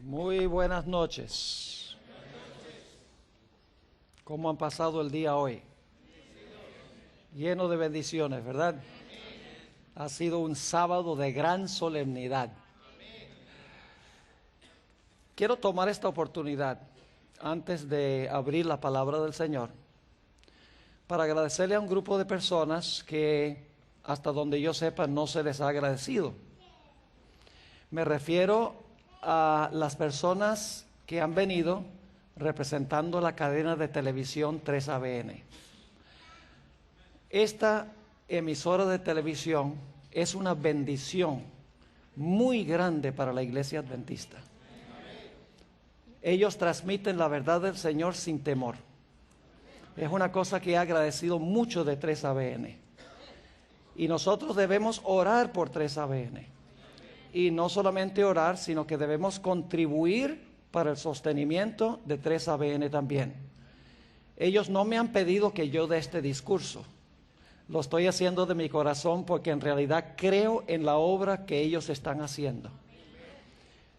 Muy buenas noches. ¿Cómo han pasado el día hoy? Lleno de bendiciones, ¿verdad? Ha sido un sábado de gran solemnidad. Quiero tomar esta oportunidad, antes de abrir la palabra del Señor, para agradecerle a un grupo de personas que, hasta donde yo sepa, no se les ha agradecido. Me refiero a las personas que han venido representando la cadena de televisión 3ABN. Esta emisora de televisión es una bendición muy grande para la iglesia adventista. Ellos transmiten la verdad del Señor sin temor. Es una cosa que he agradecido mucho de 3ABN. Y nosotros debemos orar por 3ABN. Y no solamente orar, sino que debemos contribuir para el sostenimiento de 3ABN también. Ellos no me han pedido que yo dé este discurso. Lo estoy haciendo de mi corazón porque en realidad creo en la obra que ellos están haciendo.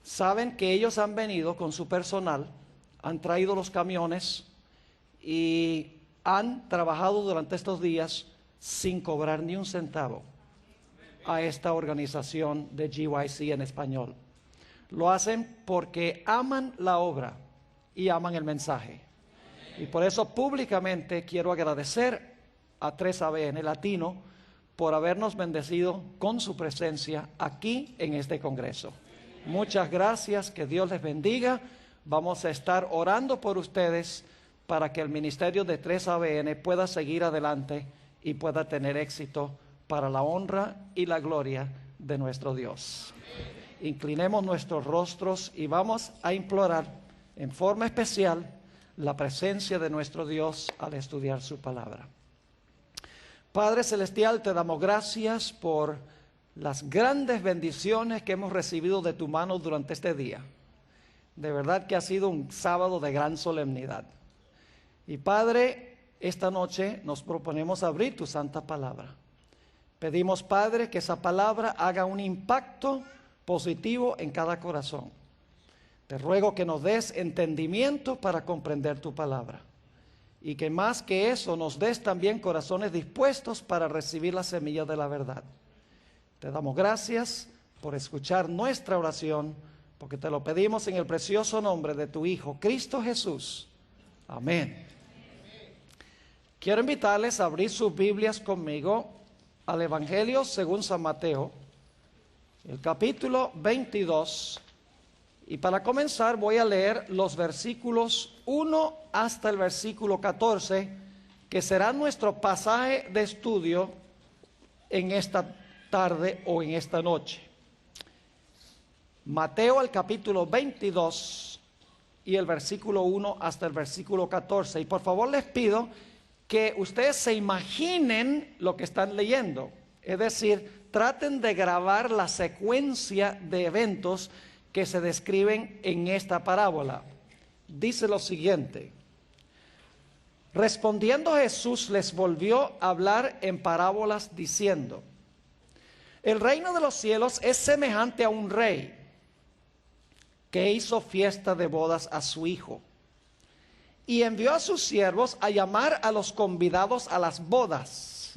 Saben que ellos han venido con su personal, han traído los camiones y han trabajado durante estos días sin cobrar ni un centavo a esta organización de GYC en español. Lo hacen porque aman la obra y aman el mensaje. Y por eso públicamente quiero agradecer a 3ABN Latino por habernos bendecido con su presencia aquí en este congreso. Muchas gracias, que Dios les bendiga. Vamos a estar orando por ustedes para que el ministerio de 3ABN pueda seguir adelante y pueda tener éxito para la honra y la gloria de nuestro Dios. Inclinemos nuestros rostros y vamos a implorar en forma especial la presencia de nuestro Dios al estudiar su palabra. Padre Celestial, te damos gracias por las grandes bendiciones que hemos recibido de tu mano durante este día. De verdad que ha sido un sábado de gran solemnidad. Y Padre, esta noche nos proponemos abrir tu santa palabra. Pedimos, Padre, que esa palabra haga un impacto positivo en cada corazón. Te ruego que nos des entendimiento para comprender tu palabra. Y que más que eso nos des también corazones dispuestos para recibir la semilla de la verdad. Te damos gracias por escuchar nuestra oración, porque te lo pedimos en el precioso nombre de tu Hijo, Cristo Jesús. Amén. Quiero invitarles a abrir sus Biblias conmigo al Evangelio según San Mateo, el capítulo 22. Y para comenzar voy a leer los versículos 1 hasta el versículo 14, que será nuestro pasaje de estudio en esta tarde o en esta noche. Mateo, el capítulo 22 y el versículo 1 hasta el versículo 14. Y por favor les pido que ustedes se imaginen lo que están leyendo. Es decir, traten de grabar la secuencia de eventos que se describen en esta parábola. Dice lo siguiente: respondiendo Jesús les volvió a hablar en parábolas diciendo: el reino de los cielos es semejante a un rey que hizo fiesta de bodas a su hijo y envió a sus siervos a llamar a los convidados a las bodas,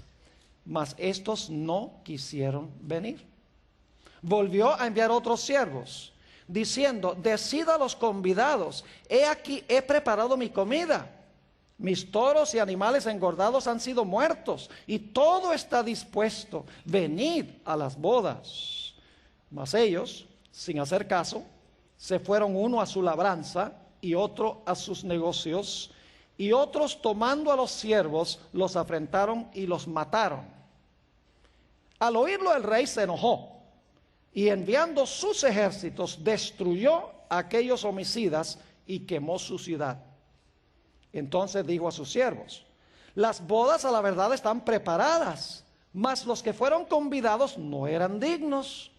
mas estos no quisieron venir. Volvió a enviar otros siervos diciendo: decid a los convidados, he aquí, he preparado mi comida. Mis toros y animales engordados han sido muertos, y todo está dispuesto. Venid a las bodas. Mas ellos, sin hacer caso, se fueron, uno a su labranza y otro a sus negocios, y otros, tomando a los siervos, los afrentaron y los mataron. Al oírlo el rey se enojó, y enviando sus ejércitos destruyó a aquellos homicidas y quemó su ciudad. Entonces dijo a sus siervos: las bodas a la verdad están preparadas, mas los que fueron convidados no eran dignos.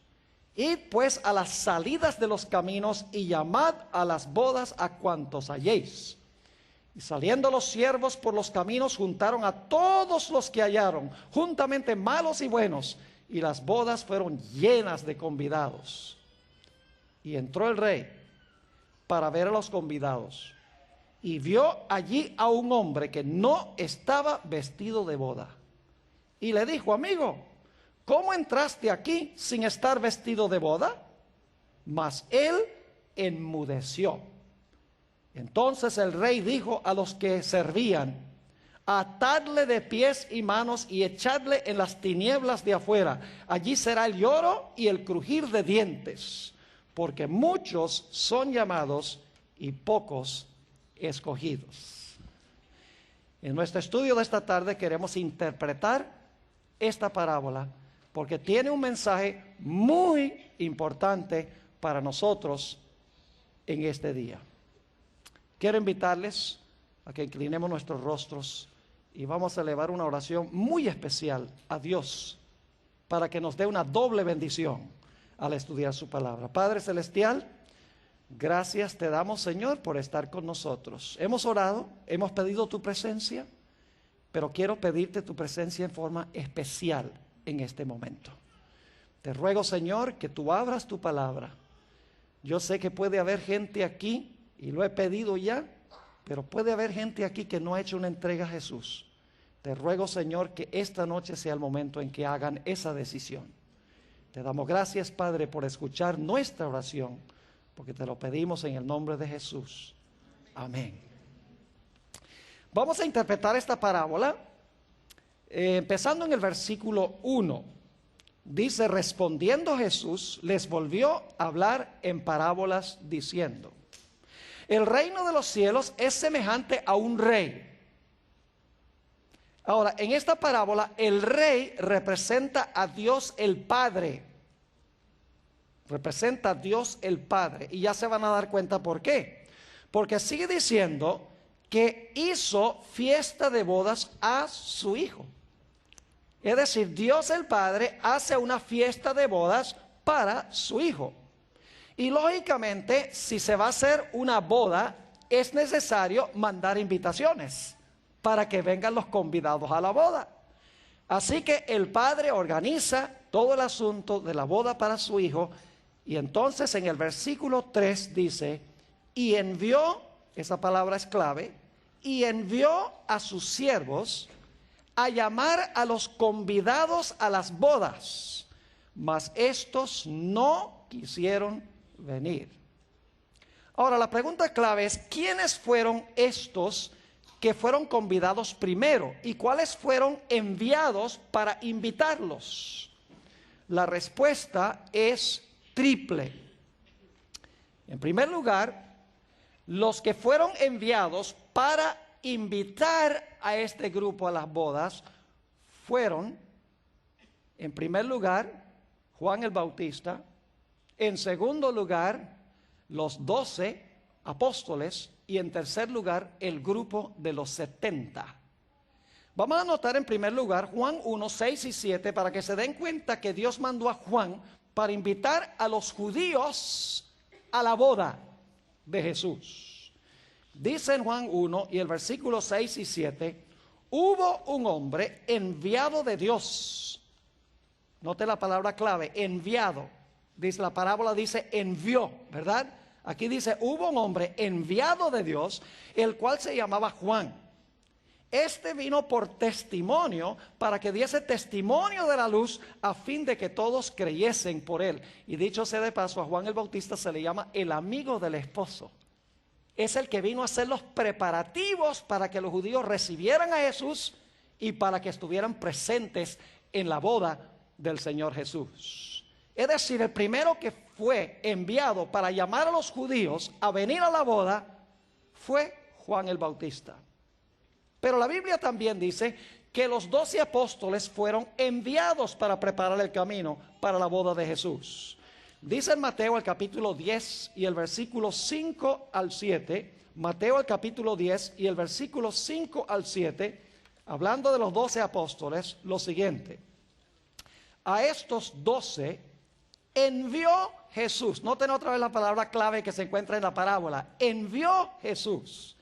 Id pues a las salidas de los caminos y llamad a las bodas a cuantos halléis. Y saliendo los siervos por los caminos, juntaron a todos los que hallaron, juntamente malos y buenos, y las bodas fueron llenas de convidados. Y entró el rey para ver a los convidados. Y vio allí a un hombre que no estaba vestido de boda. Y le dijo: amigo, ¿cómo entraste aquí sin estar vestido de boda? Mas él enmudeció. Entonces el rey dijo a los que servían: atadle de pies y manos y echadle en las tinieblas de afuera. Allí será el lloro y el crujir de dientes, porque muchos son llamados y pocos escogidos. En nuestro estudio de esta tarde queremos interpretar esta parábola porque tiene un mensaje muy importante para nosotros en este día. Quiero invitarles a que inclinemos nuestros rostros y vamos a elevar una oración muy especial a Dios para que nos dé una doble bendición al estudiar su palabra. Padre Celestial, gracias te damos, Señor, por estar con nosotros. Hemos orado, hemos pedido tu presencia, pero quiero pedirte tu presencia en forma especial en este momento. Te ruego, Señor, que tú abras tu palabra. Yo sé que puede haber gente aquí, y lo he pedido ya, pero puede haber gente aquí que no ha hecho una entrega a Jesús. Te ruego, Señor, que esta noche sea el momento en que hagan esa decisión. Te damos gracias, Padre, por escuchar nuestra oración, porque te lo pedimos en el nombre de Jesús. Amén. Vamos a interpretar esta parábola empezando en el versículo 1. Dice: respondiendo Jesús, les volvió a hablar en parábolas diciendo: el reino de los cielos es semejante a un rey. Ahora, en esta parábola, el rey representa a Dios el Padre. Representa a Dios el Padre. Y ya se van a dar cuenta por qué. Porque sigue diciendo que hizo fiesta de bodas a su hijo. Es decir, Dios el Padre hace una fiesta de bodas para su hijo. Y lógicamente, si se va a hacer una boda, es necesario mandar invitaciones para que vengan los convidados a la boda. Así que el padre organiza todo el asunto de la boda para su hijo. Y entonces en el versículo 3 dice: y envió, esa palabra es clave, y envió a sus siervos a llamar a los convidados a las bodas, mas estos no quisieron venir. Ahora la pregunta clave es: ¿quiénes fueron estos que fueron convidados primero y cuáles fueron enviados para invitarlos? La respuesta es triple. En primer lugar, los que fueron enviados para invitar a este grupo a las bodas fueron, en primer lugar, Juan el Bautista; en segundo lugar, los 12 apóstoles; y en tercer lugar, el grupo de los 70. Vamos a anotar en primer lugar Juan 1, 6 y 7 para que se den cuenta que Dios mandó a Juan para invitar a los judíos a la boda de Jesús. Dice en Juan 1 y el versículo 6 y 7: hubo un hombre enviado de Dios. Note la palabra clave, enviado. Dice, la parábola dice envió, ¿verdad? Aquí dice: hubo un hombre enviado de Dios, el cual se llamaba Juan. Este vino por testimonio, para que diese testimonio de la luz, a fin de que todos creyesen por él. Y dicho sea de paso, a Juan el Bautista se le llama el amigo del esposo. Es el que vino a hacer los preparativos para que los judíos recibieran a Jesús y para que estuvieran presentes en la boda del Señor Jesús. Es decir, el primero que fue enviado para llamar a los judíos a venir a la boda fue Juan el Bautista. Pero la Biblia también dice que los 12 apóstoles fueron enviados para preparar el camino para la boda de Jesús. Dice en Mateo el capítulo 10 y el versículo 5 al 7, Mateo el capítulo 10 y el versículo 5 al 7, hablando de los 12 apóstoles, lo siguiente: a estos 12 envió Jesús. Noten otra vez la palabra clave que se encuentra en la parábola. Envió Jesús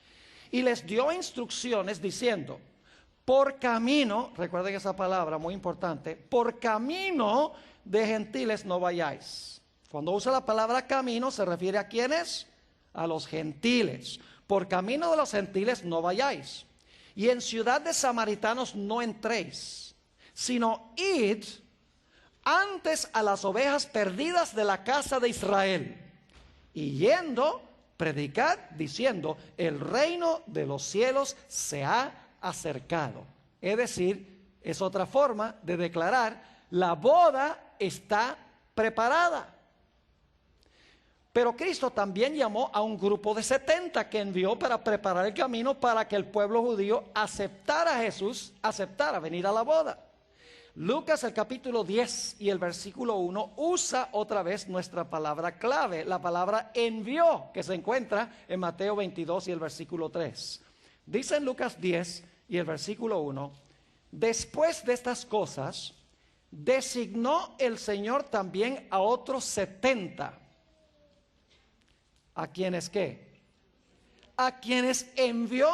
y les dio instrucciones diciendo: por camino, recuerden esa palabra muy importante, por camino de gentiles no vayáis. Cuando usa la palabra camino se refiere a quiénes, a los gentiles. Por camino de los gentiles no vayáis, y en ciudad de samaritanos no entréis, sino id antes a las ovejas perdidas de la casa de Israel, y yendo, predicad diciendo, el reino de los cielos se ha acercado. Es decir, es otra forma de declarar, la boda está preparada. Pero Cristo también llamó a un grupo de 70 que envió para preparar el camino para que el pueblo judío aceptara a Jesús, aceptara venir a la boda. Lucas el capítulo 10 y el versículo 1 usa otra vez nuestra palabra clave, la palabra envió, que se encuentra en Mateo 22 y el versículo 3. Dice en Lucas 10 y el versículo 1, después de estas cosas, designó el Señor también a otros 70. ¿A quienes qué? A quienes envió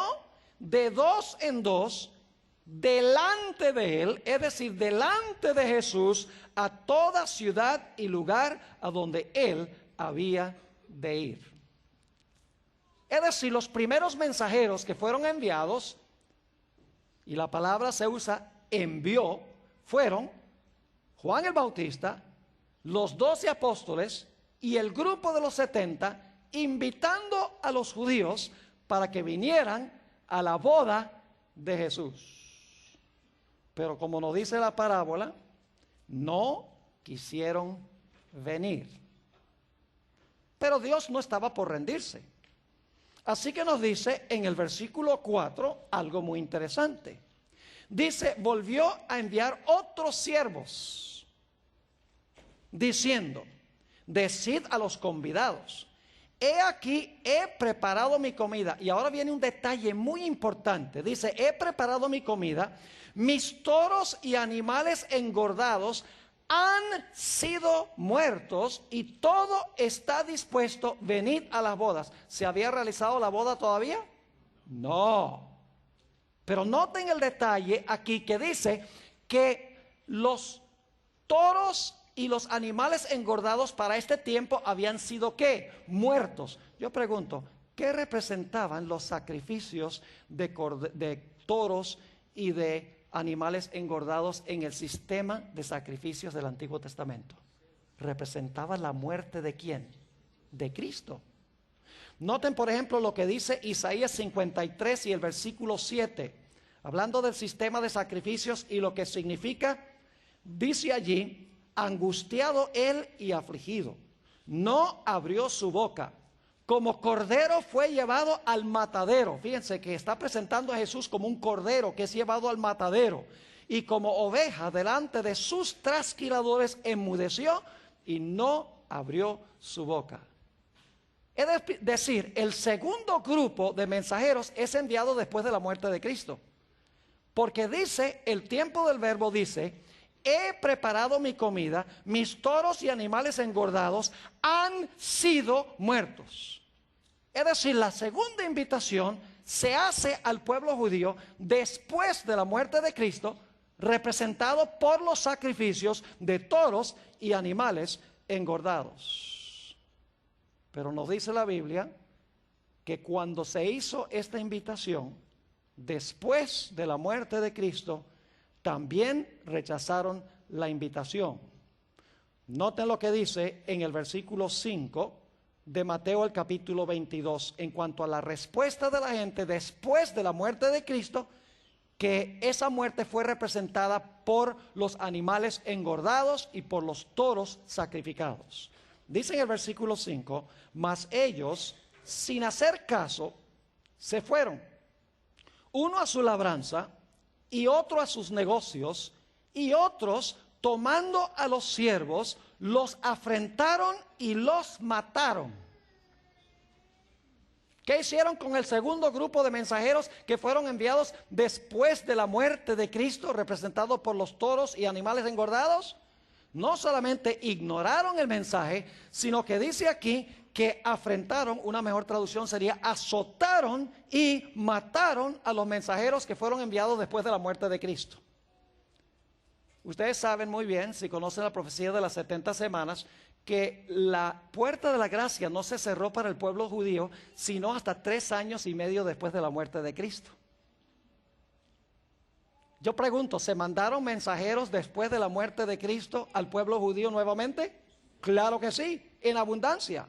de dos en dos delante de él, es decir, delante de Jesús, a toda ciudad y lugar a donde él había de ir. Es decir, los primeros mensajeros que fueron enviados, y la palabra se usa envió, fueron Juan el Bautista, los 12 apóstoles y el grupo de los 70, invitando a los judíos para que vinieran a la boda de Jesús. Pero como nos dice la parábola, no quisieron venir. Pero Dios no estaba por rendirse. Así que nos dice en el versículo 4 algo muy interesante. Dice, volvió a enviar otros siervos, diciendo, decid a los convidados, he aquí, he preparado mi comida. Y ahora viene un detalle muy importante. Dice, he preparado mi comida, mis toros y animales engordados han sido muertos y todo está dispuesto, venid a las bodas. ¿Se había realizado la boda todavía? No. Pero noten el detalle aquí que dice que los toros y los animales engordados para este tiempo habían sido ¿qué? Muertos. Yo pregunto, ¿qué representaban los sacrificios de toros y de animales engordados en el sistema de sacrificios del Antiguo Testamento? Representaba la muerte ¿de quién? De Cristo. Noten por ejemplo lo que dice Isaías 53 y el versículo 7, hablando del sistema de sacrificios y lo que significa, dice allí, angustiado él y afligido, no abrió su boca, como cordero fue llevado al matadero. Fíjense que está presentando a Jesús como un cordero que es llevado al matadero, y como oveja delante de sus trasquiladores enmudeció y no abrió su boca. Es decir, el segundo grupo de mensajeros es enviado después de la muerte de Cristo, porque dice, el tiempo del verbo dice, he preparado mi comida, mis toros y animales engordados han sido muertos. Es decir, la segunda invitación se hace al pueblo judío después de la muerte de Cristo, representado por los sacrificios de toros y animales engordados. Pero nos dice la Biblia que cuando se hizo esta invitación, después de la muerte de Cristo, también rechazaron la invitación. Noten lo que dice en el versículo 5 de Mateo el capítulo 22, en cuanto a la respuesta de la gente después de la muerte de Cristo, que esa muerte fue representada por los animales engordados y por los toros sacrificados. Dice en el versículo 5, mas ellos, sin hacer caso, se fueron, uno a su labranza y otro a sus negocios, y otros, tomando a los siervos, los afrentaron y los mataron. ¿Qué hicieron con el segundo grupo de mensajeros que fueron enviados después de la muerte de Cristo, representado por los toros y animales engordados? No solamente ignoraron el mensaje, sino que dice aquí que afrentaron, una mejor traducción sería azotaron y mataron a los mensajeros que fueron enviados después de la muerte de Cristo. Ustedes saben muy bien, si conocen la profecía de las 70 semanas, que la puerta de la gracia no se cerró para el pueblo judío, sino hasta 3 años y medio después de la muerte de Cristo. Yo pregunto, ¿se mandaron mensajeros después de la muerte de Cristo al pueblo judío nuevamente? Claro que sí, en abundancia.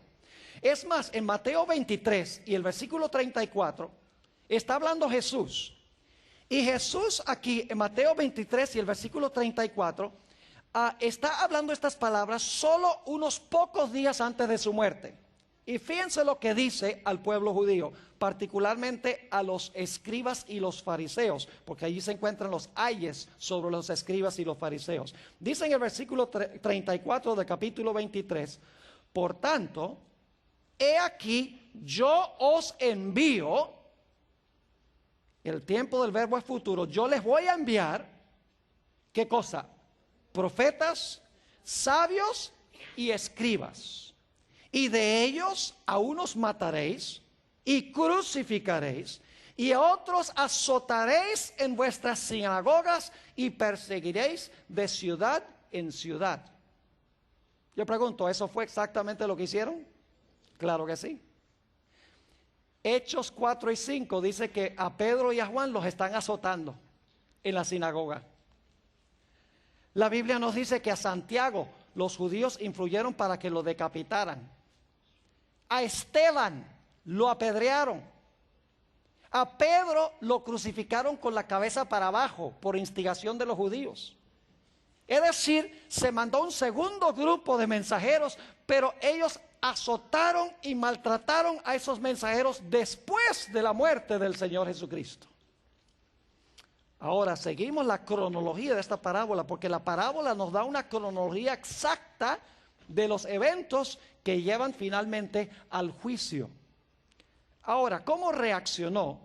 Es más, en Mateo 23 y el versículo 34, está hablando Jesús. Y Jesús aquí, en Mateo 23 y el versículo 34, está hablando estas palabras solo unos pocos días antes de su muerte. Y fíjense lo que dice al pueblo judío, particularmente a los escribas y los fariseos, porque allí se encuentran los ayes sobre los escribas y los fariseos. Dice en el versículo 34 del capítulo 23, por tanto, he aquí, yo os envío, el tiempo del verbo es futuro, yo les voy a enviar, ¿qué cosa? Profetas, sabios y escribas. Y de ellos a unos mataréis y crucificaréis, y a otros azotaréis en vuestras sinagogas y perseguiréis de ciudad en ciudad. Yo pregunto, ¿eso fue exactamente lo que hicieron? Claro que sí. Hechos 4 y 5 dice que a Pedro y a Juan los están azotando en la sinagoga. La Biblia nos dice que a Santiago los judíos influyeron para que lo decapitaran. A Esteban lo apedrearon. A Pedro lo crucificaron con la cabeza para abajo por instigación de los judíos. Es decir, se mandó un segundo grupo de mensajeros, pero ellos azotaron y maltrataron a esos mensajeros después de la muerte del Señor Jesucristo. Ahora, seguimos la cronología de esta parábola, porque la parábola nos da una cronología exacta de los eventos que llevan finalmente al juicio. Ahora, ¿cómo reaccionó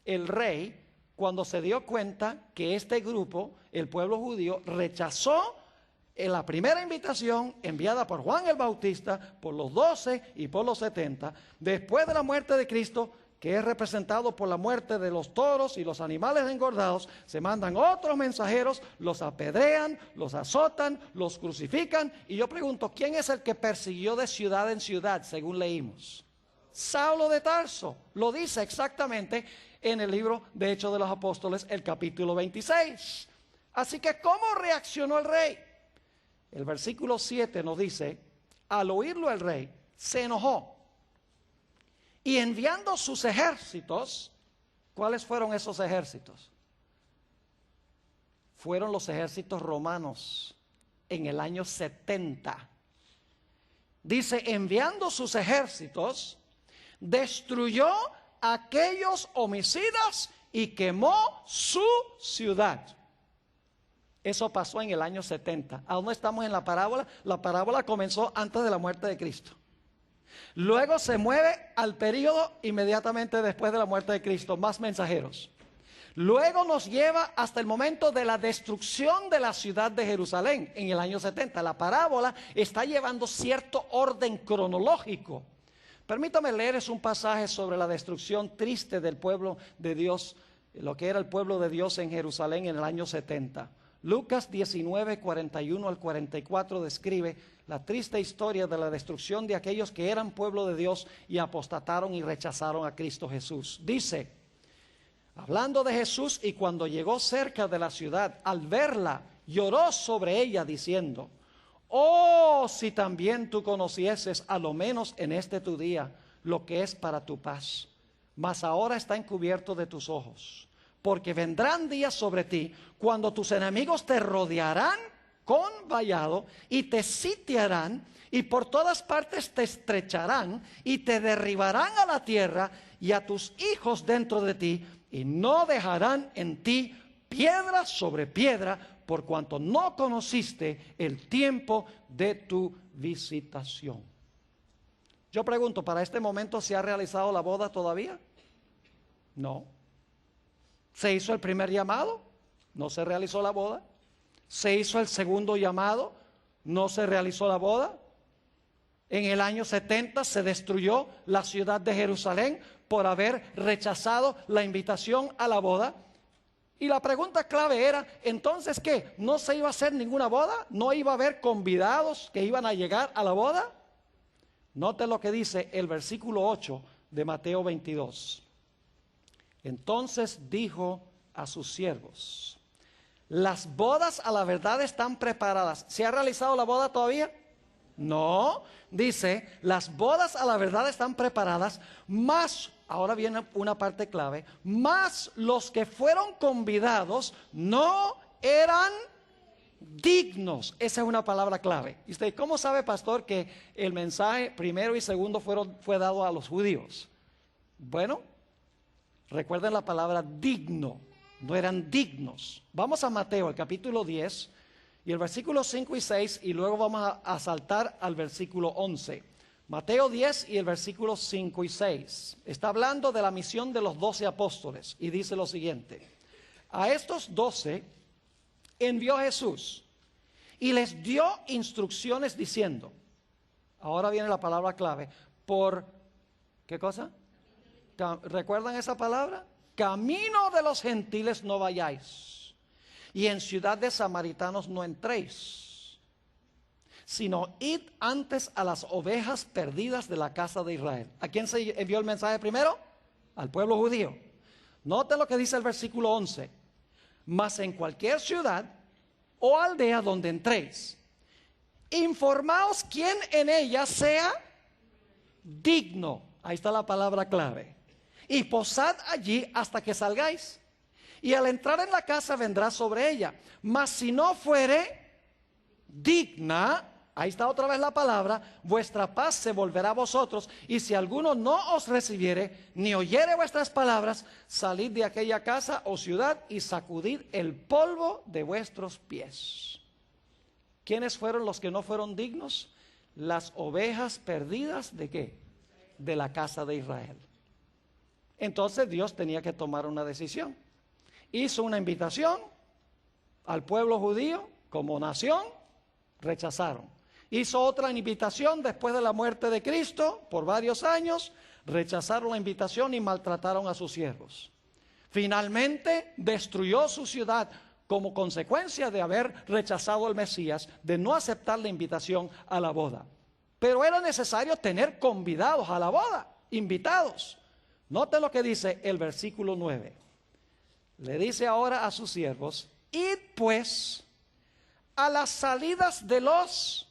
el rey cuando se dio cuenta que este grupo, el pueblo judío, rechazó en la primera invitación enviada por Juan el Bautista, por los 12 y por los 70, después de la muerte de Cristo, que es representado por la muerte de los toros y los animales engordados? Se mandan otros mensajeros, los apedrean, los azotan, los crucifican. Y yo pregunto, ¿quién es el que persiguió de ciudad en ciudad, según leímos? Saulo de Tarso. Lo dice exactamente en el libro de Hechos de los Apóstoles, el capítulo 26. Así que, ¿cómo reaccionó el rey? El versículo 7 nos dice, al oírlo el rey se enojó. Y enviando sus ejércitos, ¿cuáles fueron esos ejércitos? Fueron los ejércitos romanos en el año 70. Dice, enviando sus ejércitos, destruyó a aquellos homicidas y quemó su ciudad. Eso pasó en el año 70. Aún no estamos en la parábola. La parábola comenzó antes de la muerte de Cristo. Luego se mueve al periodo inmediatamente después de la muerte de Cristo, más mensajeros. Luego nos lleva hasta el momento de la destrucción de la ciudad de Jerusalén en el año 70. La parábola está llevando cierto orden cronológico. Permítame leerles un pasaje sobre la destrucción triste del pueblo de Dios, lo que era el pueblo de Dios en Jerusalén en el año 70. Lucas 19, 41 al 44 describe la triste historia de la destrucción de aquellos que eran pueblo de Dios y apostataron y rechazaron a Cristo Jesús. Dice, hablando de Jesús, y cuando llegó cerca de la ciudad, al verla, lloró sobre ella diciendo, oh, si también tú conocieses, a lo menos en este tu día, lo que es para tu paz. Mas ahora está encubierto de tus ojos. Porque vendrán días sobre ti cuando tus enemigos te rodearán con vallado y te sitiarán y por todas partes te estrecharán y te derribarán a la tierra y a tus hijos dentro de ti, y no dejarán en ti piedra sobre piedra, por cuanto no conociste el tiempo de tu visitación. Yo pregunto, ¿para este momento se ha realizado la boda todavía? No. ¿Se hizo el primer llamado? No se realizó la boda. ¿Se hizo el segundo llamado? No se realizó la boda. En el año 70 se destruyó la ciudad de Jerusalén por haber rechazado la invitación a la boda. Y la pregunta clave era, entonces, ¿qué? ¿No se iba a hacer ninguna boda? ¿No iba a haber convidados que iban a llegar a la boda? Note lo que dice el versículo 8 de Mateo 22. Entonces dijo a sus siervos: las bodas a la verdad están preparadas. ¿Se ha realizado la boda todavía? No. Dice, las bodas a la verdad están preparadas, mas, ahora viene una parte clave, mas los que fueron convidados no eran dignos. Esa es una palabra clave. ¿Y usted cómo sabe, pastor, que el mensaje primero y segundo fue dado a los judíos? Bueno, recuerden la palabra digno. No eran dignos. Vamos a Mateo, el capítulo 10, y el versículo 5 y 6, y luego vamos a saltar al versículo 11. Mateo 10 y el versículo 5 y 6. Está hablando de la misión de los 12 apóstoles, y dice lo siguiente: a estos 12 envió Jesús, y les dio instrucciones diciendo, ahora viene la palabra clave, por, ¿qué cosa? ¿Recuerdan esa palabra? Camino de los gentiles no vayáis, y en ciudad de samaritanos no entréis, sino id antes a las ovejas perdidas de la casa de Israel. ¿A quién se envió el mensaje primero? Al pueblo judío. Note lo que dice el versículo 11. Mas en cualquier ciudad o aldea donde entréis, informaos quién en ella sea digno. Ahí está la palabra clave. Y posad allí hasta que salgáis. Y al entrar en la casa vendrá sobre ella. Mas si no fuere digna, ahí está otra vez la palabra, vuestra paz se volverá a vosotros. Y si alguno no os recibiere, ni oyere vuestras palabras, salid de aquella casa o ciudad y sacudid el polvo de vuestros pies. ¿Quiénes fueron los que no fueron dignos? Las ovejas perdidas ¿de qué? De la casa de Israel. Entonces Dios tenía que tomar una decisión. Hizo una invitación al pueblo judío como nación, rechazaron. Hizo otra invitación después de la muerte de Cristo por varios años, rechazaron la invitación y maltrataron a sus siervos. Finalmente destruyó su ciudad como consecuencia de haber rechazado al Mesías, de no aceptar la invitación a la boda. Pero era necesario tener convidados a la boda, invitados. Note lo que dice el versículo 9. Le dice ahora a sus siervos: id pues a las salidas de los...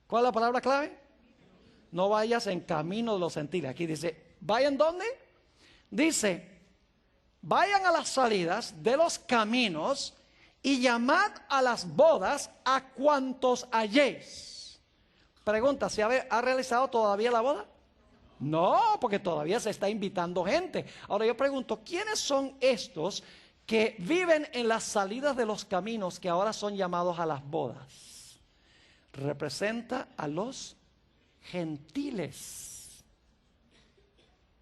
¿Cuál es la palabra clave? No vayas en camino de los gentiles. Aquí dice, ¿vayan dónde? Dice, vayan a las salidas de los caminos y llamad a las bodas a cuantos halléis. Pregunta, ¿se ha realizado todavía la boda? No, porque todavía se está invitando gente. Ahora yo pregunto, ¿quiénes son estos que viven en las salidas de los caminos que ahora son llamados a las bodas? Representa a los gentiles.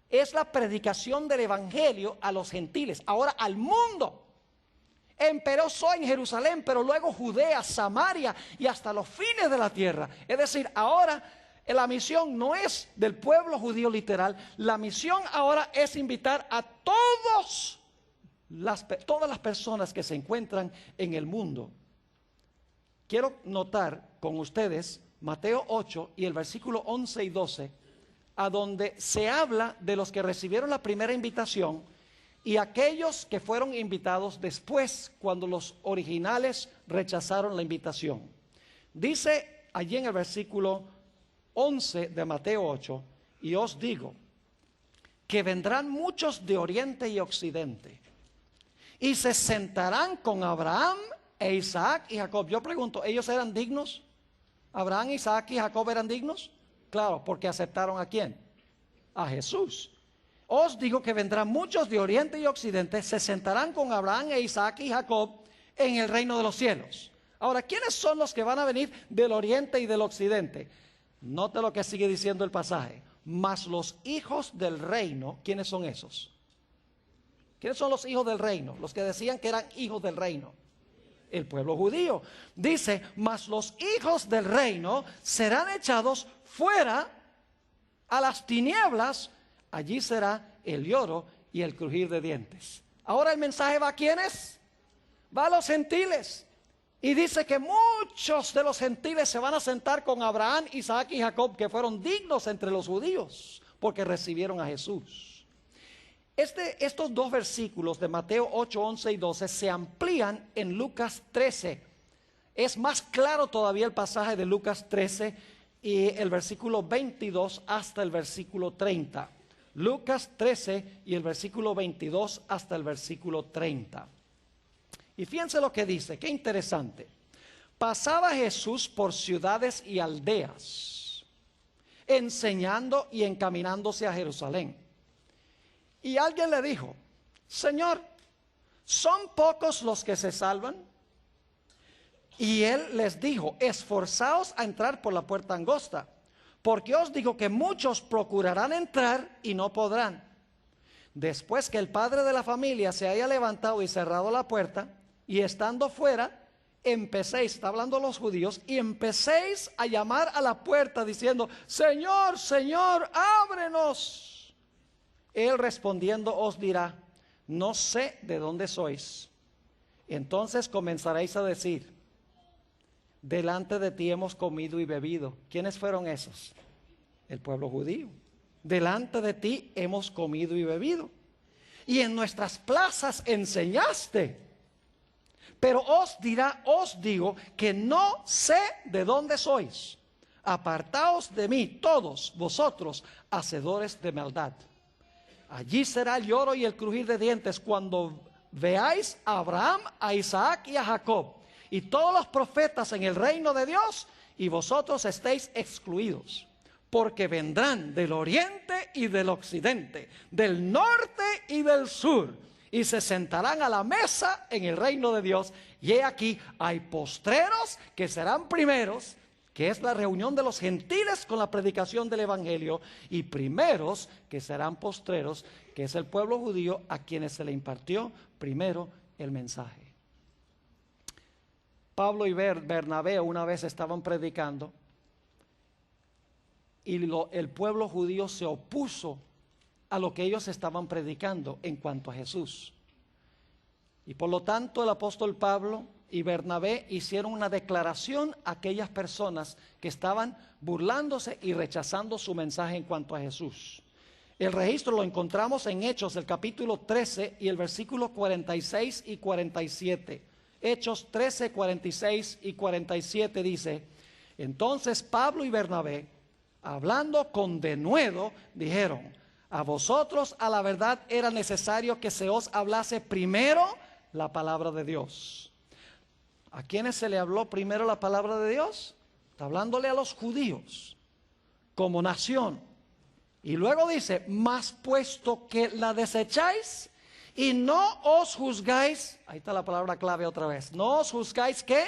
Es la predicación del evangelio a los gentiles, ahora al mundo. Empezó en Jerusalén, pero luego Judea, Samaria y hasta los fines de la tierra. Es decir, ahora la misión no es del pueblo judío literal. La misión ahora es invitar a todas las personas que se encuentran en el mundo. Quiero notar con ustedes Mateo 8 y el versículo 11 y 12, a donde se habla de los que recibieron la primera invitación y aquellos que fueron invitados después, cuando los originales rechazaron la invitación. Dice allí en el versículo 11 de Mateo 8, y os digo que vendrán muchos de oriente y occidente y se sentarán con Abraham e Isaac y Jacob. Yo pregunto, ¿ellos eran dignos? ¿Abraham, Isaac y Jacob eran dignos? Claro, porque aceptaron ¿a quién? A Jesús. Os digo que vendrán muchos de oriente y occidente, se sentarán con Abraham e Isaac y Jacob en el reino de los cielos. Ahora, ¿quiénes son los que van a venir del oriente y del occidente? Note lo que sigue diciendo el pasaje. Mas los hijos del reino, ¿quiénes son esos? ¿Quiénes son los hijos del reino? Los que decían que eran hijos del reino. El pueblo judío. Dice, mas los hijos del reino serán echados fuera a las tinieblas. Allí será el lloro y el crujir de dientes. Ahora el mensaje va a ¿quiénes? Va a los gentiles. Y dice que muchos de los gentiles se van a sentar con Abraham, Isaac y Jacob, que fueron dignos entre los judíos, porque recibieron a Jesús. Estos dos versículos de Mateo 8, 11 y 12 se amplían en Lucas 13. Es más claro todavía el pasaje de Lucas 13 y el versículo 22 hasta el versículo 30. Lucas 13 y el versículo 22 hasta el versículo 30. Y fíjense lo que dice, qué interesante. Pasaba Jesús por ciudades y aldeas, enseñando y encaminándose a Jerusalén. Y alguien le dijo: Señor, ¿son pocos los que se salvan? Y él les dijo: esforzaos a entrar por la puerta angosta, porque os digo que muchos procurarán entrar y no podrán. Después que el padre de la familia se haya levantado y cerrado la puerta, y estando fuera, empecéis, está hablando los judíos, y empecéis a llamar a la puerta diciendo: Señor, Señor, ábrenos. Él respondiendo os dirá: no sé de dónde sois. Entonces comenzaréis a decir: delante de ti hemos comido y bebido. ¿Quiénes fueron esos? El pueblo judío. Delante de ti hemos comido y bebido, y en nuestras plazas enseñaste. Pero os digo que no sé de dónde sois. Apartaos de mí todos vosotros, hacedores de maldad. Allí será el lloro y el crujir de dientes cuando veáis a Abraham, a Isaac y a Jacob y todos los profetas en el reino de Dios, y vosotros estéis excluidos. Porque vendrán del oriente y del occidente, del norte y del sur, y se sentarán a la mesa en el reino de Dios. Y he aquí, hay postreros que serán primeros, que es la reunión de los gentiles con la predicación del evangelio, y primeros que serán postreros, que es el pueblo judío a quienes se le impartió primero el mensaje. Pablo y Bernabé una vez estaban predicando, y el pueblo judío se opuso a lo que ellos estaban predicando en cuanto a Jesús. Y por lo tanto el apóstol Pablo y Bernabé hicieron una declaración a aquellas personas que estaban burlándose y rechazando su mensaje en cuanto a Jesús. El registro lo encontramos en Hechos, el capítulo 13 y el versículo 46 y 47. Hechos 13, 46 y 47 dice: entonces Pablo y Bernabé, hablando con denuedo, dijeron: a vosotros a la verdad era necesario que se os hablase primero la palabra de Dios. ¿A quiénes se le habló primero la palabra de Dios? Está hablándole a los judíos como nación. Y luego dice: mas puesto que la desecháis y no os juzgáis, ahí está la palabra clave otra vez, no os juzgáis ¿qué?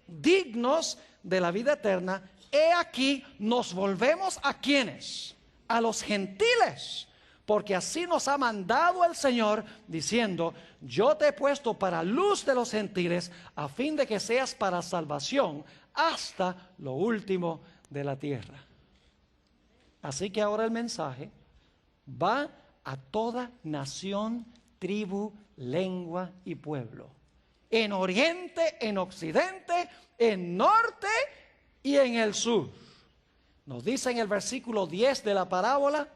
Dignos de la vida eterna. He aquí nos volvemos ¿a quiénes? A los gentiles, porque así nos ha mandado el Señor, diciendo: yo te he puesto para luz de los gentiles, a fin de que seas para salvación hasta lo último de la tierra. Así que ahora el mensaje va a toda nación, tribu, lengua y pueblo, en oriente, en occidente, en norte y en el sur. Nos dice en el versículo 10 de la parábola: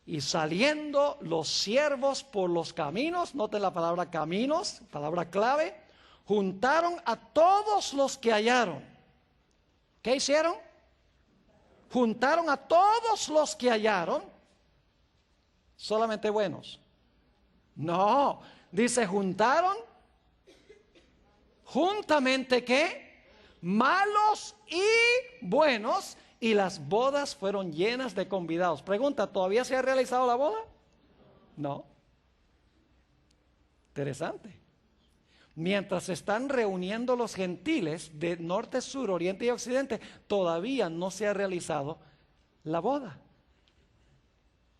y saliendo los siervos por los caminos, noten la palabra caminos, palabra clave, juntaron a todos los que hallaron. ¿Qué hicieron? Juntaron a todos los que hallaron. ¿Solamente buenos? No, dice juntaron juntamente ¿qué? Malos y buenos, y las bodas fueron llenas de convidados. Pregunta: ¿todavía se ha realizado la boda? No. Interesante. Mientras se están reuniendo los gentiles de norte, sur, oriente y occidente, todavía no se ha realizado la boda.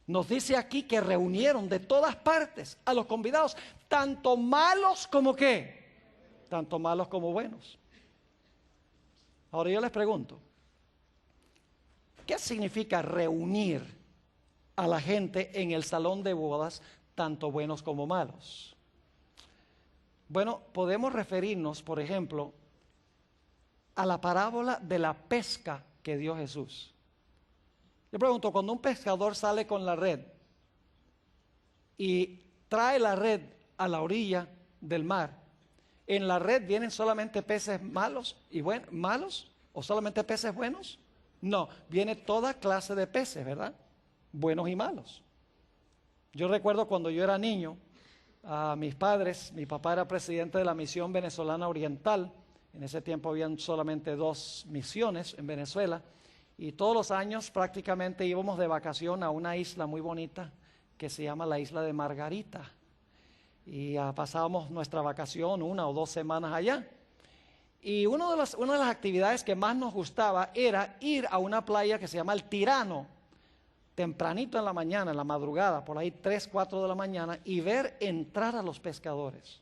Nos dice aquí que reunieron de todas partes a los convidados, tanto malos como ¿qué? Tanto malos como buenos. Ahora yo les pregunto: ¿qué significa reunir a la gente en el salón de bodas, tanto buenos como malos? Bueno, podemos referirnos, por ejemplo, a la parábola de la pesca que dio Jesús. Yo pregunto, cuando un pescador sale con la red y trae la red a la orilla del mar, ¿en la red vienen solamente peces malos o solamente peces buenos? No, viene toda clase de peces, ¿verdad? Buenos y malos. Yo recuerdo cuando yo era niño, a mis padres, mi papá era presidente de la Misión Venezolana Oriental. En ese tiempo habían solamente 2 misiones en Venezuela, y todos los años prácticamente íbamos de vacación a una isla muy bonita que se llama la isla de Margarita, y pasábamos nuestra vacación 1 o 2 semanas allá. Y una de las actividades que más nos gustaba era ir a una playa que se llama El Tirano, tempranito en la mañana, en la madrugada, por ahí 3, 4 de la mañana, y ver entrar a los pescadores.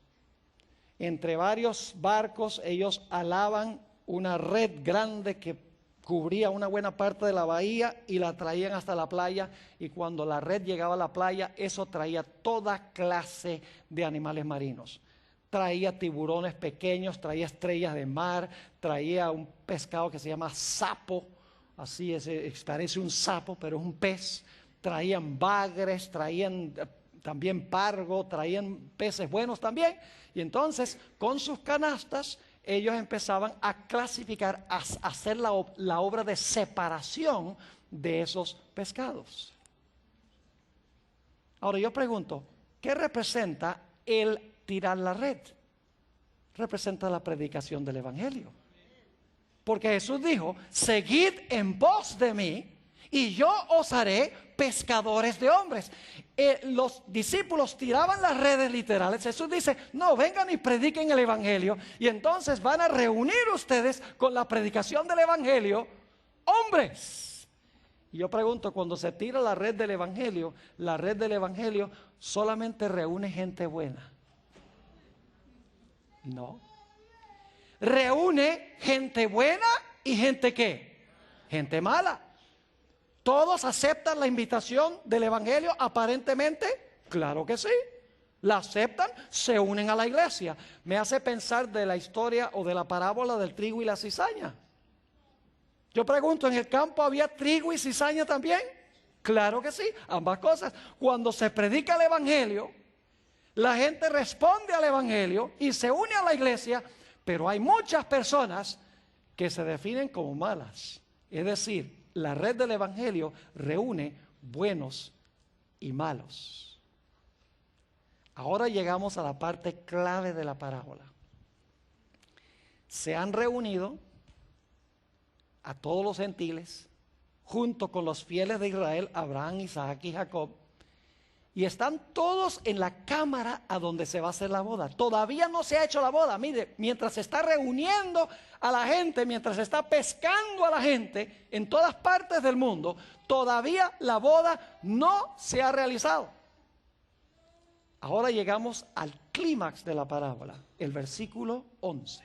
Entre varios barcos ellos alaban una red grande que cubría una buena parte de la bahía y la traían hasta la playa, y cuando la red llegaba a la playa, eso traía toda clase de animales marinos. Traía tiburones pequeños, traía estrellas de mar, traía un pescado que se llama sapo, así parece un sapo, pero es un pez. Traían bagres, traían también pargo, traían peces buenos también. Y entonces, con sus canastas, ellos empezaban a clasificar, a hacer la obra de separación de esos pescados. Ahora yo pregunto, ¿qué representa el tirar la red? Representa la predicación del Evangelio. Porque Jesús dijo, seguid en pos de mí y yo os haré pescadores de hombres. Los discípulos tiraban las redes literales. Jesús dice, no, vengan y prediquen el Evangelio, y entonces van a reunir ustedes con la predicación del Evangelio hombres. Y yo pregunto, cuando se tira la red del Evangelio solamente reúne gente buena. No. Reúne gente buena y gente ¿qué? Gente mala. ¿Todos aceptan la invitación del Evangelio aparentemente? Claro que sí. La aceptan, se unen a la iglesia. Me hace pensar de la historia o de la parábola del trigo y la cizaña. Yo pregunto, ¿en el campo había trigo y cizaña también? Claro que sí, ambas cosas. Cuando se predica el Evangelio, la gente responde al Evangelio y se une a la iglesia, pero hay muchas personas que se definen como malas. Es decir, la red del Evangelio reúne buenos y malos. Ahora llegamos a la parte clave de la parábola. Se han reunido a todos los gentiles, junto con los fieles de Israel, Abraham, Isaac y Jacob, y están todos en la cámara a donde se va a hacer la boda. Todavía no se ha hecho la boda. Mire, mientras se está reuniendo a la gente, mientras se está pescando a la gente en todas partes del mundo, todavía la boda no se ha realizado. Ahora llegamos al clímax de la parábola, el versículo 11.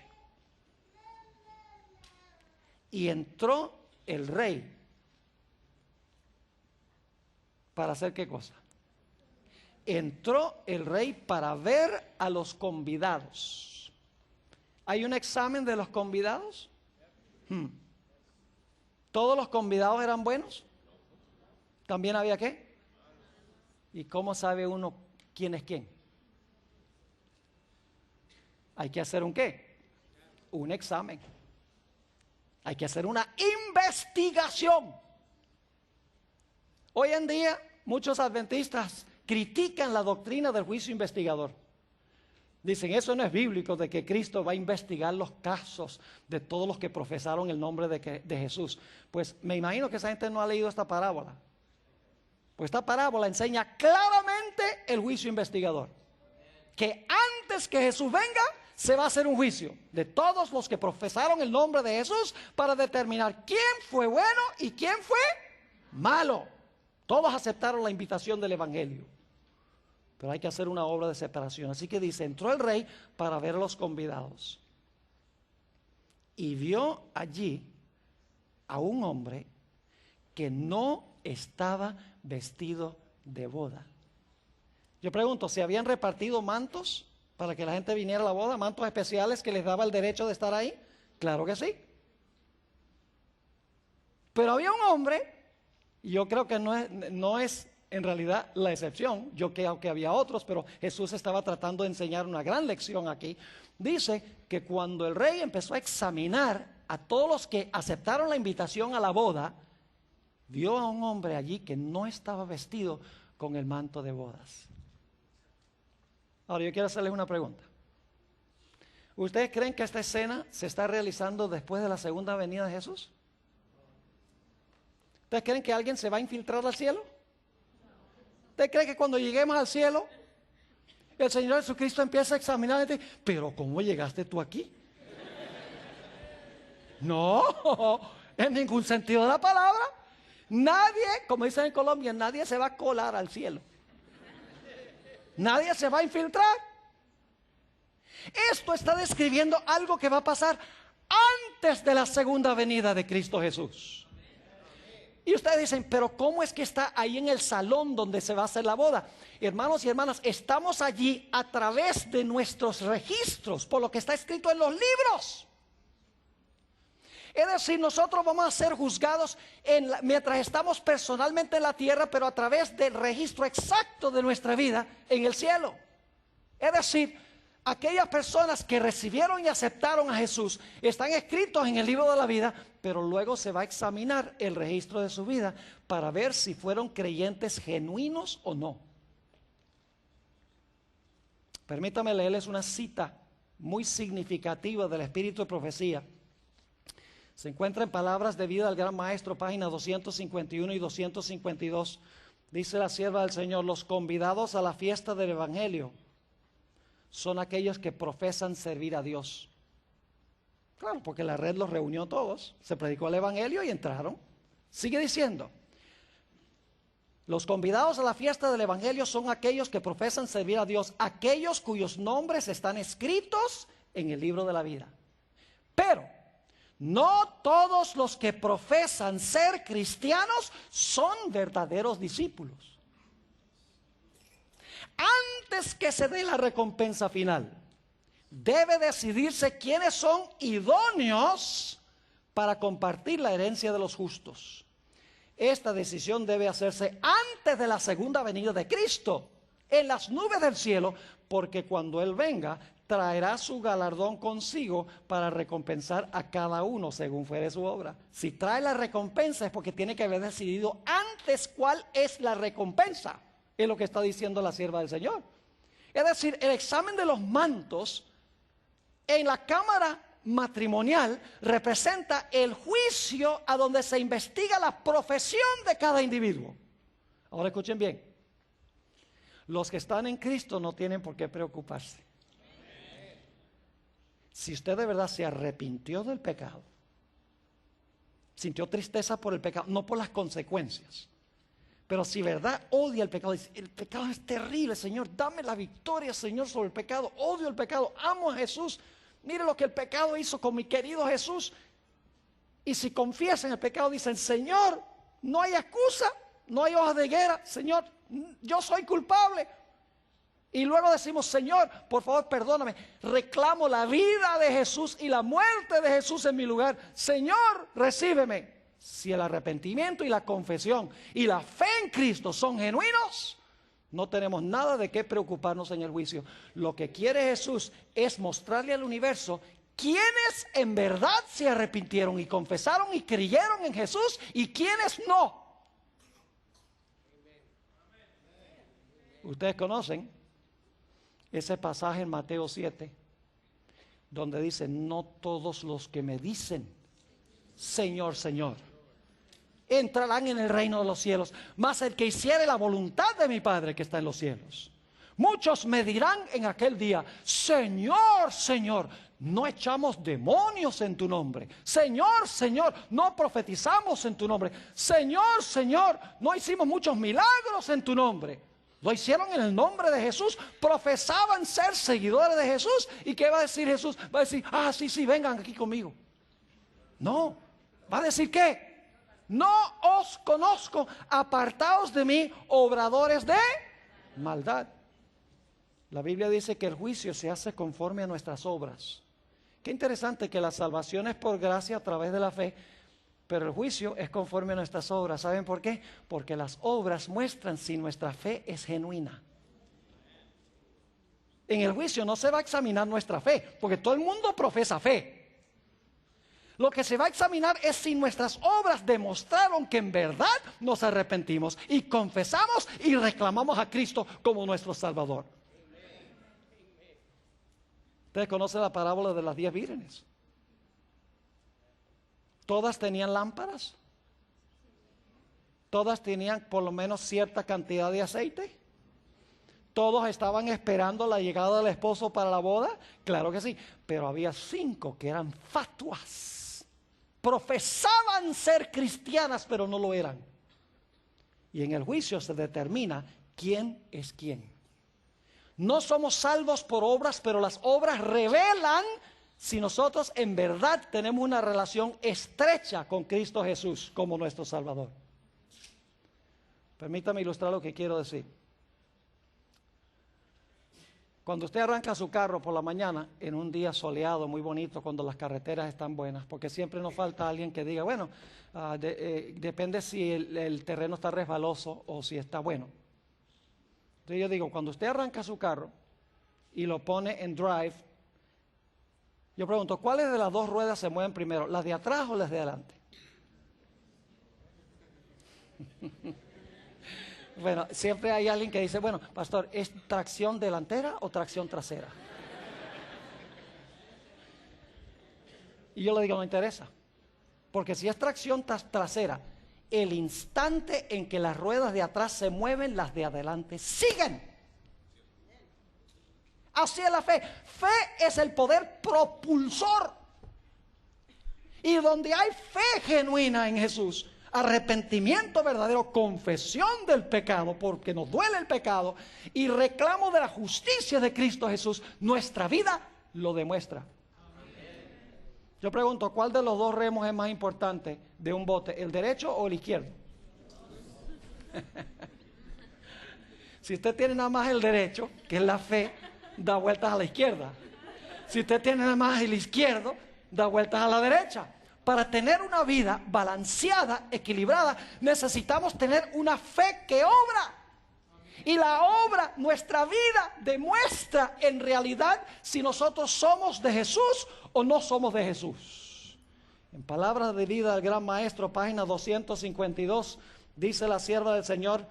Y entró el rey para hacer ¿qué cosa? Entró el rey para ver a los convidados. ¿Hay un examen de los convidados? ¿Todos los convidados eran buenos? ¿También había qué? ¿Y cómo sabe uno quién es quién? Hay que hacer un qué? Un examen. Hay que hacer una investigación. Hoy en día muchos adventistas critican la doctrina del juicio investigador. Dicen, eso no es bíblico, de que Cristo va a investigar los casos de todos los que profesaron el nombre de Jesús. Pues me imagino que esa gente no ha leído esta parábola. Pues esta parábola enseña claramente el juicio investigador. Que antes que Jesús venga, se va a hacer un juicio de todos los que profesaron el nombre de Jesús para determinar quién fue bueno y quién fue malo. Todos aceptaron la invitación del Evangelio, pero hay que hacer una obra de separación. Así que dice, entró el rey para ver a los convidados y vio allí a un hombre que no estaba vestido de boda. Yo pregunto, ¿se habían repartido mantos para que la gente viniera a la boda, mantos especiales que les daba el derecho de estar ahí. Claro que sí. Pero había un hombre, y yo creo que no es en realidad la excepción, yo creo que había otros, pero Jesús estaba tratando de enseñar una gran lección aquí. Dice que cuando el rey empezó a examinar a todos los que aceptaron la invitación a la boda, vio a un hombre allí que no estaba vestido con el manto de bodas. Ahora yo quiero hacerles una pregunta. ¿Ustedes creen que esta escena se está realizando después de la segunda venida de Jesús? ¿Ustedes creen que alguien se va a infiltrar al cielo? ¿Usted cree que cuando lleguemos al cielo, el Señor Jesucristo empieza a examinar y dice, pero ¿cómo llegaste tú aquí? No, en ningún sentido de la palabra. Nadie, como dicen en Colombia, nadie se va a colar al cielo. Nadie se va a infiltrar. Esto está describiendo algo que va a pasar antes de la segunda venida de Cristo Jesús. Y ustedes dicen, pero ¿cómo es que está ahí en el salón donde se va a hacer la boda? Hermanos y hermanas, estamos allí a través de nuestros registros, por lo que está escrito en los libros. Es decir, nosotros vamos a ser juzgados mientras estamos personalmente en la tierra, pero a través del registro exacto de nuestra vida en el cielo. Es decir, aquellas personas que recibieron y aceptaron a Jesús están escritos en el libro de la vida, pero luego se va a examinar el registro de su vida para ver si fueron creyentes genuinos o no. Permítame leerles una cita muy significativa del Espíritu de Profecía. Se encuentra en Palabras de Vida del Gran Maestro, páginas 251 y 252. Dice la sierva del Señor: los convidados a la fiesta del Evangelio son aquellos que profesan servir a Dios. Claro, porque la red los reunió todos, se predicó el Evangelio y entraron. Sigue diciendo: los convidados a la fiesta del Evangelio son aquellos que profesan servir a Dios, aquellos cuyos nombres están escritos en el libro de la vida. Pero no todos los que profesan ser cristianos son verdaderos discípulos. Antes que se dé la recompensa final, debe decidirse quiénes son idóneos para compartir la herencia de los justos. Esta decisión debe hacerse antes de la segunda venida de Cristo en las nubes del cielo, porque cuando Él venga, traerá su galardón consigo para recompensar a cada uno según fuere su obra. Si trae la recompensa es porque tiene que haber decidido antes cuál es la recompensa. Es lo que está diciendo la sierva del Señor. Es decir, el examen de los mantos en la cámara matrimonial representa el juicio a donde se investiga la profesión de cada individuo. Ahora escuchen bien. Los que están en Cristo no tienen por qué preocuparse. Si usted de verdad se arrepintió del pecado, sintió tristeza por el pecado, no por las consecuencias, pero si verdad odia el pecado, dice, el pecado es terrible, Señor, dame la victoria, Señor, sobre el pecado, odio el pecado, amo a Jesús, mire lo que el pecado hizo con mi querido Jesús. Y si confiesan el pecado, dicen, Señor, no hay excusa, no hay hoja de higuera, Señor, yo soy culpable. Y luego decimos, Señor, por favor, perdóname, reclamo la vida de Jesús y la muerte de Jesús en mi lugar. Señor, recíbeme. Si el arrepentimiento y la confesión y la fe en Cristo son genuinos, no tenemos nada de qué preocuparnos en el juicio. Lo que quiere Jesús es mostrarle al universo quiénes en verdad se arrepintieron y confesaron y creyeron en Jesús y quiénes no. Ustedes conocen ese pasaje en Mateo 7, donde dice, no todos los que me dicen, Señor, Señor, entrarán en el reino de los cielos, mas el que hiciere la voluntad de mi Padre que está en los cielos. Muchos me dirán en aquel día, Señor, Señor, no echamos demonios en tu nombre. Señor, Señor, no profetizamos en tu nombre. Señor, Señor, no hicimos muchos milagros en tu nombre. Lo hicieron en el nombre de Jesús, profesaban ser seguidores de Jesús. ¿Y qué va a decir Jesús? Va a decir, sí, vengan aquí conmigo. No, va a decir ¿qué? No os conozco, apartaos de mí, obradores de maldad. La Biblia dice que el juicio se hace conforme a nuestras obras. Qué interesante que la salvación es por gracia a través de la fe, pero el juicio es conforme a nuestras obras. ¿Saben por qué? Porque las obras muestran si nuestra fe es genuina. En el juicio no se va a examinar nuestra fe, porque todo el mundo profesa fe. Lo que se va a examinar es si nuestras obras demostraron que en verdad nos arrepentimos y confesamos y reclamamos a Cristo como nuestro Salvador. Ustedes conocen la parábola de las 10 vírgenes. Todas tenían lámparas. Todas tenían por lo menos cierta cantidad de aceite. Todos estaban esperando la llegada del esposo para la boda. Claro que sí. Pero había 5 que eran fatuas. Profesaban ser cristianas, pero no lo eran. Y en el juicio se determina quién es quién. No somos salvos por obras, pero las obras revelan si nosotros en verdad tenemos una relación estrecha con Cristo Jesús como nuestro Salvador. Permítame ilustrar lo que quiero decir. Cuando usted arranca su carro por la mañana, en un día soleado, muy bonito, cuando las carreteras están buenas, porque siempre nos falta alguien que diga, bueno, depende si el terreno está resbaloso o si está bueno. Entonces yo digo, cuando usted arranca su carro y lo pone en drive, yo pregunto, ¿cuáles de las 2 ruedas se mueven primero? ¿Las de atrás o las de adelante? Bueno, siempre hay alguien que dice, bueno, pastor, ¿es tracción delantera o tracción trasera? Y yo le digo, no interesa. Porque si es tracción trasera, el instante en que las ruedas de atrás se mueven, las de adelante siguen. Así es la fe. Fe es el poder propulsor. Y donde hay fe genuina en Jesús, arrepentimiento verdadero, confesión del pecado, porque nos duele el pecado, y reclamo de la justicia de Cristo Jesús, nuestra vida lo demuestra. Yo pregunto, ¿cuál de los 2 remos es más importante de un bote, el derecho o el izquierdo? Si usted tiene nada más el derecho, que es la fe, da vueltas a la izquierda. Si usted tiene nada más el izquierdo, da vueltas a la derecha. Para tener una vida balanceada, equilibrada, necesitamos tener una fe que obra. Y la obra, nuestra vida, demuestra en realidad si nosotros somos de Jesús o no somos de Jesús. En Palabras de Vida del Gran Maestro, página 252, dice la sierva del Señor,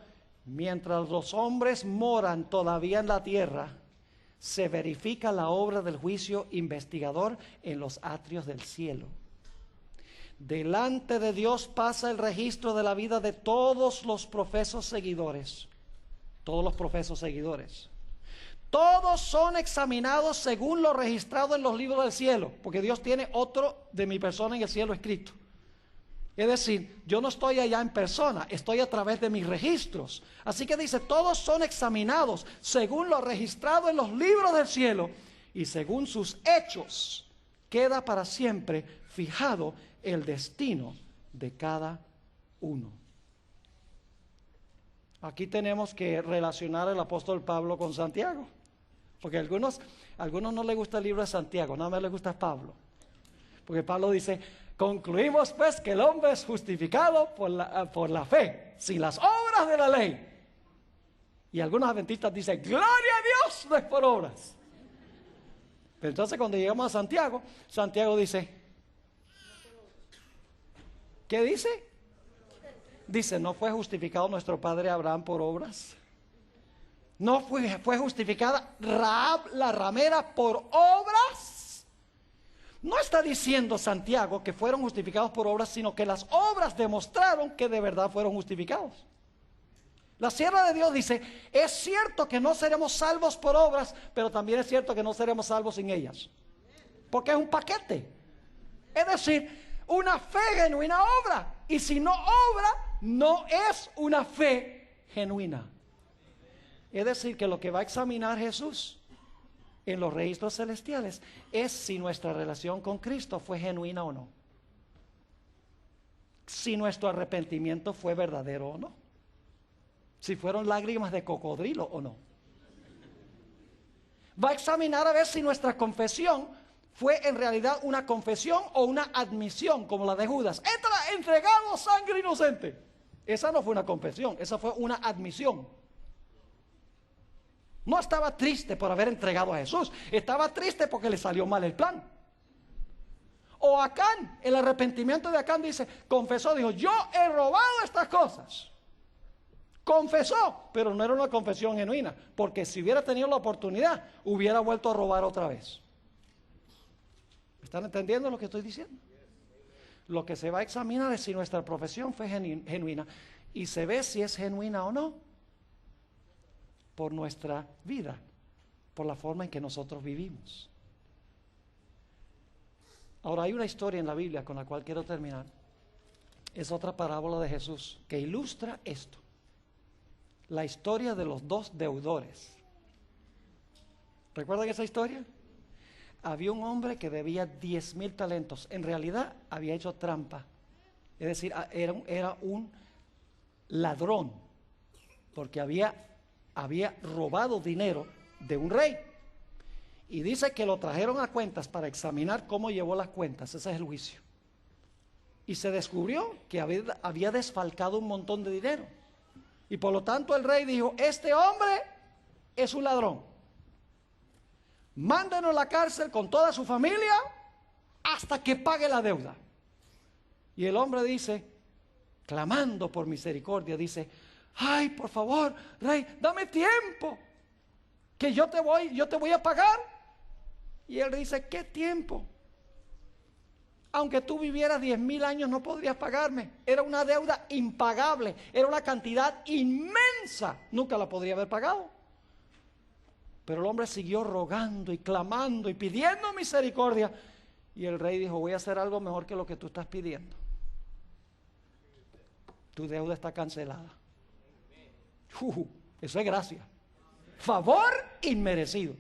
mientras los hombres moran todavía en la tierra, se verifica la obra del juicio investigador en los atrios del cielo. Delante de Dios pasa el registro de la vida de todos los profesos seguidores. Todos los profesos seguidores. Todos son examinados según lo registrado en los libros del cielo, porque Dios tiene otro de mi persona en el cielo escrito. Es decir, yo no estoy allá en persona, estoy a través de mis registros. Así que dice, todos son examinados según lo registrado en los libros del cielo, y según sus hechos queda para siempre fijado el destino de cada uno. Aquí tenemos que relacionar al apóstol Pablo con Santiago, porque a algunos no les gusta el libro de Santiago, nada más les gusta Pablo, porque Pablo dice, concluimos pues que el hombre es justificado por la fe, sin las obras de la ley. Y algunos adventistas dicen, gloria a Dios, no es por obras. Pero entonces cuando llegamos a Santiago, Santiago dice, ¿qué dice? Dice, ¿no fue justificado nuestro padre Abraham por obras? ¿No fue justificada Rahab la ramera por obras? No está diciendo Santiago que fueron justificados por obras, sino que las obras demostraron que de verdad fueron justificados. La sierva de Dios dice, es cierto que no seremos salvos por obras, pero también es cierto que no seremos salvos sin ellas. Porque es un paquete. Es decir, una fe genuina obra. Y si no obra, no es una fe genuina. Es decir, que lo que va a examinar Jesús en los registros celestiales es si nuestra relación con Cristo fue genuina o no. Si nuestro arrepentimiento fue verdadero o no. Si fueron lágrimas de cocodrilo o no. va a examinar a ver si nuestra confesión fue en realidad una confesión o una admisión, como la de Judas. He entregado sangre inocente. Esa no fue una confesión, esa fue una admisión. No estaba triste por haber entregado a Jesús, estaba triste porque le salió mal el plan. O Acán, el arrepentimiento de Acán dice, confesó, dijo, yo he robado estas cosas. Confesó, pero no era una confesión genuina, porque si hubiera tenido la oportunidad, hubiera vuelto a robar otra vez. ¿Están entendiendo lo que estoy diciendo? Lo que se va a examinar es si nuestra profesión fue genuina, y se ve si es genuina o no por nuestra vida, por la forma en que nosotros vivimos. Ahora, hay una historia en la Biblia con la cual quiero terminar. Es otra parábola de Jesús que ilustra esto. La historia de los dos deudores. ¿Recuerdan esa historia? Había un hombre que debía 10,000 talentos. En realidad había hecho trampa. Es decir, era un ladrón, porque había robado dinero de un rey. Y dice que lo trajeron a cuentas para examinar cómo llevó las cuentas. Ese es el juicio. Y se descubrió que había desfalcado un montón de dinero. Y por lo tanto el rey dijo, este hombre es un ladrón. Mándenos a la cárcel con toda su familia hasta que pague la deuda. Y el hombre dice, clamando por misericordia, dice, ay, por favor, rey, dame tiempo, que yo te voy a pagar. Y él dice, ¿qué tiempo? Aunque tú vivieras 10,000 años no podrías pagarme. Era una deuda impagable, era una cantidad inmensa, nunca la podría haber pagado. Pero el hombre siguió rogando y clamando y pidiendo misericordia. Y el rey dijo, voy a hacer algo mejor que lo que tú estás pidiendo. Tu deuda está cancelada. Eso es gracia. Favor inmerecido.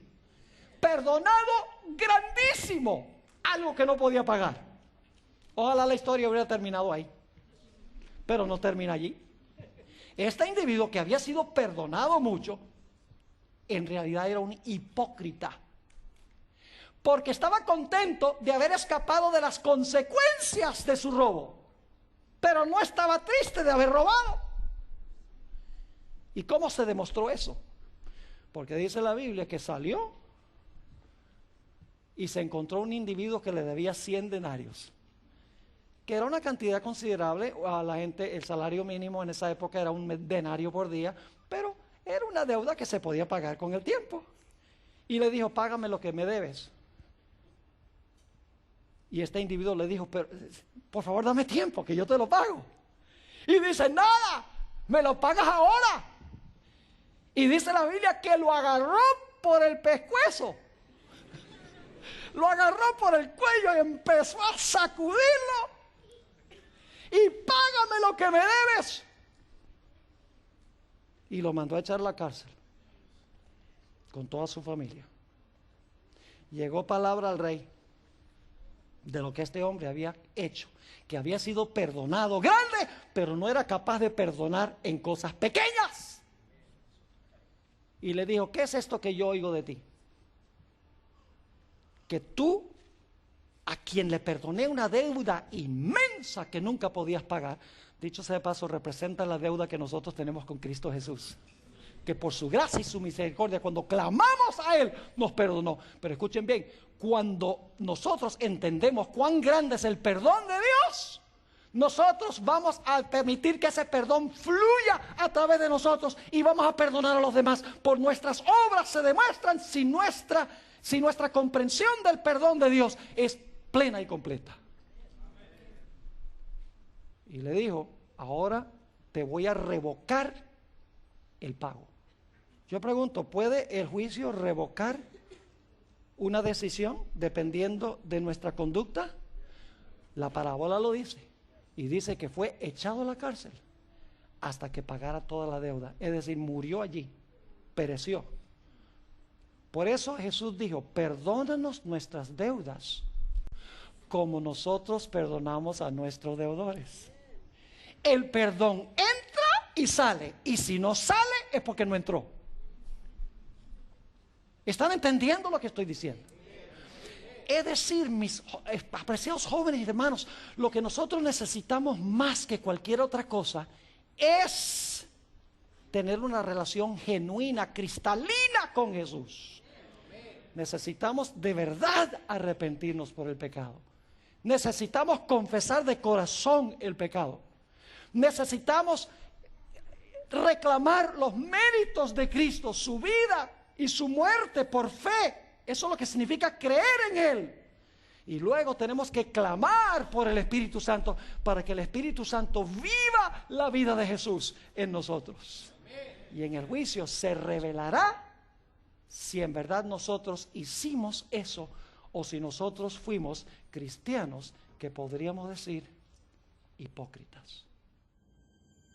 Perdonado grandísimo. Algo que no podía pagar. Ojalá la historia hubiera terminado ahí. Pero no termina allí. Este individuo que había sido perdonado mucho, en realidad era un hipócrita. Porque estaba contento de haber escapado de las consecuencias de su robo. Pero no estaba triste de haber robado. ¿Y cómo se demostró eso? Porque dice la Biblia que salió y se encontró un individuo que le debía 100 denarios, que era una cantidad considerable. A la gente el salario mínimo en esa época era un denario por día, pero era una deuda que se podía pagar con el tiempo. Y le dijo, págame lo que me debes. Y este individuo le dijo, pero, por favor dame tiempo que yo te lo pago. Y dice, nada, me lo pagas ahora. Y dice la Biblia que lo agarró por el pescuezo. Lo agarró por el cuello y empezó a sacudirlo. Y págame lo que me debes. Y lo mandó a echar a la cárcel con toda su familia. Llegó palabra al rey de lo que este hombre había hecho, que había sido perdonado grande, pero no era capaz de perdonar en cosas pequeñas. Y le dijo, ¿qué es esto que yo oigo de ti? Que tú, a quien le perdoné una deuda inmensa que nunca podías pagar, dicho sea de paso, representa la deuda que nosotros tenemos con Cristo Jesús, que por su gracia y su misericordia, cuando clamamos a Él, nos perdonó. Pero escuchen bien, cuando nosotros entendemos cuán grande es el perdón de Dios, nosotros vamos a permitir que ese perdón fluya a través de nosotros y vamos a perdonar a los demás. Por nuestras obras se demuestran si nuestra comprensión del perdón de Dios es plena y completa. Y le dijo, ahora te voy a revocar el pago. Yo pregunto, ¿puede el juicio revocar una decisión dependiendo de nuestra conducta? La parábola lo dice. Y dice que fue echado a la cárcel hasta que pagara toda la deuda. Es decir, murió allí, pereció. Por eso Jesús dijo, perdónanos nuestras deudas como nosotros perdonamos a nuestros deudores. El perdón entra y sale, y si no sale es porque no entró. ¿Están entendiendo lo que estoy diciendo? Es decir, mis apreciados jóvenes y hermanos, lo que nosotros necesitamos más que cualquier otra cosa es tener una relación genuina, cristalina con Jesús. Necesitamos de verdad arrepentirnos por el pecado. Necesitamos confesar de corazón el pecado. Necesitamos reclamar los méritos de Cristo, su vida y su muerte por fe. Eso es lo que significa creer en Él. Y luego tenemos que clamar por el Espíritu Santo para que el Espíritu Santo viva la vida de Jesús en nosotros. Y en el juicio se revelará si en verdad nosotros hicimos eso o si nosotros fuimos cristianos que podríamos decir hipócritas.